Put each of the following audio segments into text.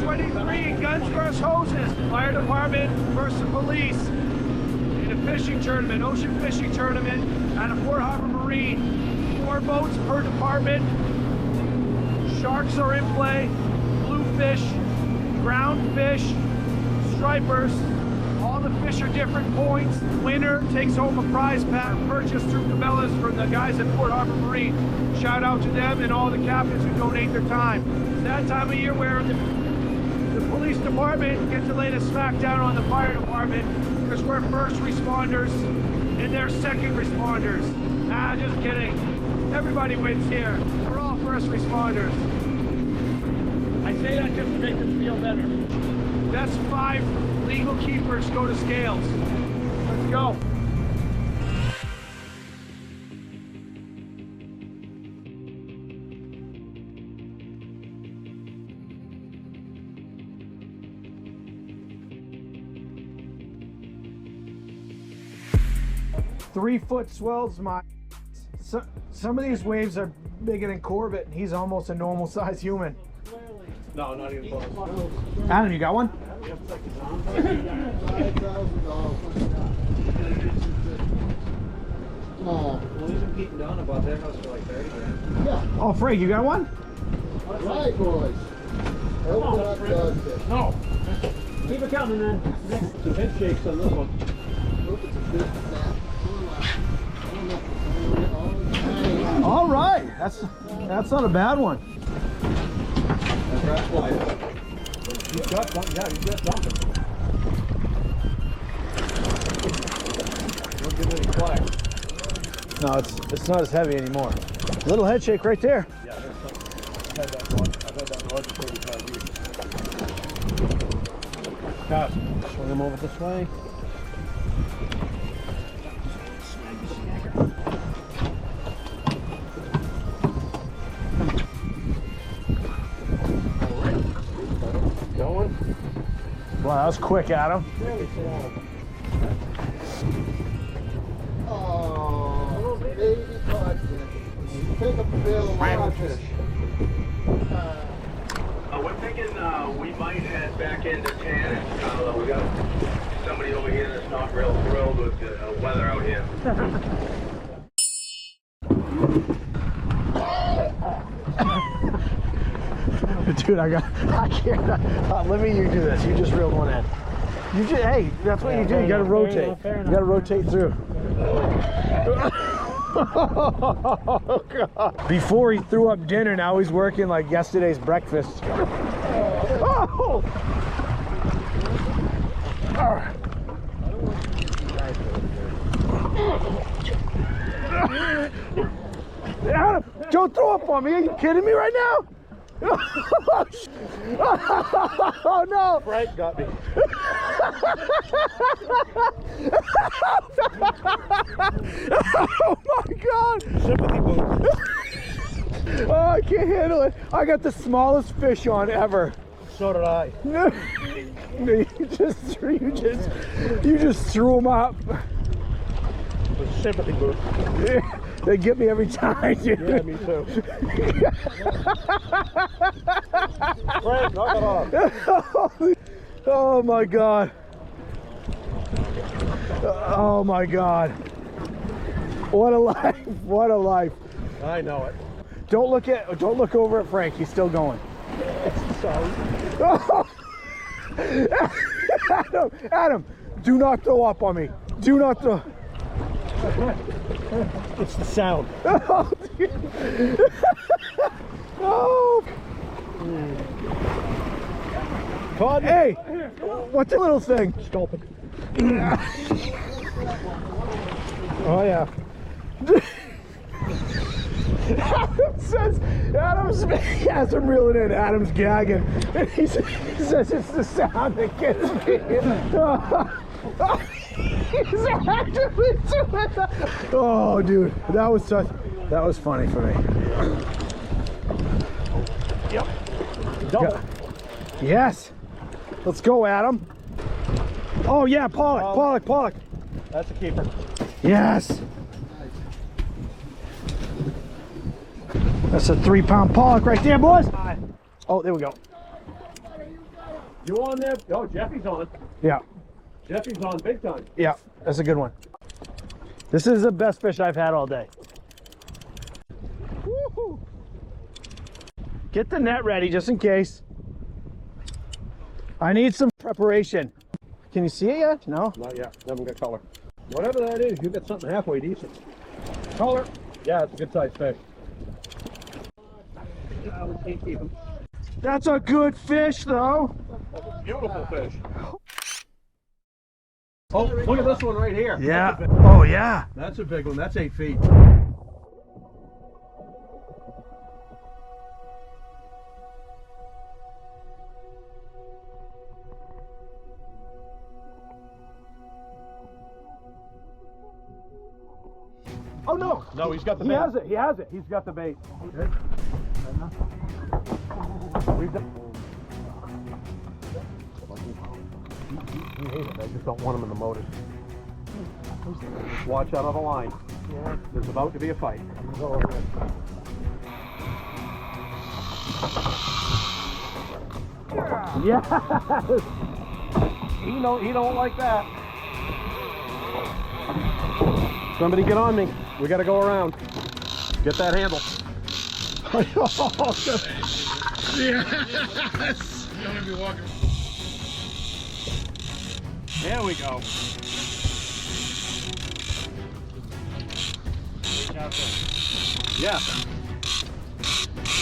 23 guns versus hoses. Fire department versus police in a fishing tournament, ocean fishing tournament at a Port Harbor Marine. 4 boats per department. Sharks are in play, bluefish, ground fish, stripers. All the fish are different points. Winner takes home a prize pack purchased through Cabela's from the guys at Port Harbor Marine. Shout out to them and all the captains who donate their time. It's that time of year where the police department gets to lay the smack down on the fire department because we're first responders and they're second responders. Ah, just kidding. Everybody wins here. We're all first responders. I say that just to make them feel better. That's 5 legal keepers go to scales. Let's go. Three-foot swells, some of these waves are bigger than Corbett, and he's almost a normal-sized human. No, not even close. Adam, you got one? Well, we've been keeping down about their house for like 30 grand. Yeah. Oh, Frank, you got one? Right, boys. No. Keep it coming, man. Some head shakes on this one. All right, that's not a bad one. That's why. You got something. Don't give it any quiet. No, it's not as heavy anymore. Little head shake right there. Yeah, there's something. I've had that rod for 35 years. Guys, swing them over this way. Wow, that was quick, Adam. Oh, baby codfish. Take a bill of codfish. We're thinking we might head back into Tan. We got somebody over here that's not real thrilled with the weather out here. Dude, I can't. Let me you do this. You just reeled one in. Hey, that's what you do. You gotta rotate. You gotta rotate through. Oh, God. Before he threw up dinner, now he's working like yesterday's breakfast. Oh! Adam, don't throw up on me. Are you kidding me right now? Oh no! Frank got me. Oh my God! Sympathy boat. Oh, I can't handle it. I got the smallest fish on ever. So did I. No, you just threw them up. The sympathy boat. They get me every time, dude. Yeah, me too. Frank, knock it off. Oh my God. Oh my God. What a life. What a life. I know it. Don't look over at Frank. He's still going. Sorry. Oh. Adam, do not throw up on me. Do not throw. It's the sound. Oh, oh. Cod. Hey, what's the little thing? Sculpin. Oh yeah. Adam's as I'm reeling in, Adam's gagging. And he says it's the sound that gets me. He's actually doing that. Oh, dude, that was funny for me. Yep. Double. Yes. Let's go, Adam. Oh yeah, pollock. That's a keeper. Yes. That's a 3-pound pollock right there, boys. Oh, there we go. You on there? Oh, Jeffy's on. Yeah. Jeffy's on big time. Yeah, that's a good one. This is the best fish I've had all day. Woo-hoo. Get the net ready just in case. I need some preparation. Can you see it yet? No? Not yet. Haven't got color. Whatever that is, you got something halfway decent. Color? Yeah, it's a good sized fish. We can't keep him. That's a good fish though. Beautiful fish. Oh, look at this one right here. Yeah. Oh yeah. That's a big one. That's 8 feet. Oh no. No, he's got the He bait. has it. He has it. He's got the bait. We've done. You hate it. I just don't want him in the motors. Watch out of the line. Yeah. There's about to be a fight. Yes. He don't like that. Somebody get on me. We got to go around. Get that handle. Yes. You don't want to be walking. There we go. Yeah.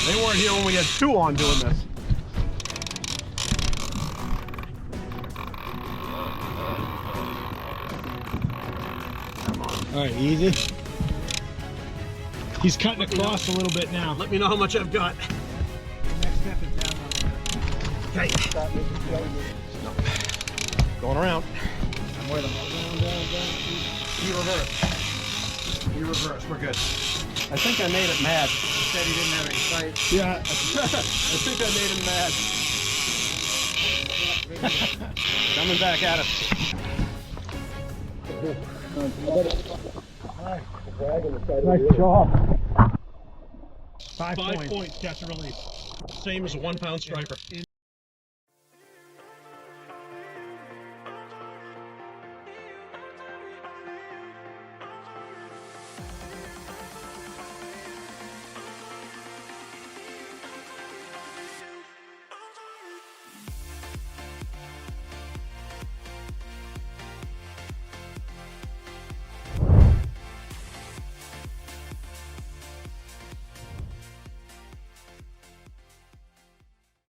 They weren't here when we had 2 on doing this. All right, easy. He's cutting across a little bit now. Let me know how much I've got. Next step is down. Okay. Going around. I'm with him. You reverse. You reverse. We're good. I think I made it mad. He said he didn't have any fight. Yeah. I think I made him mad. Coming back at us. Nice job. 5 points. Catch and release. Same as a 1 pound striper.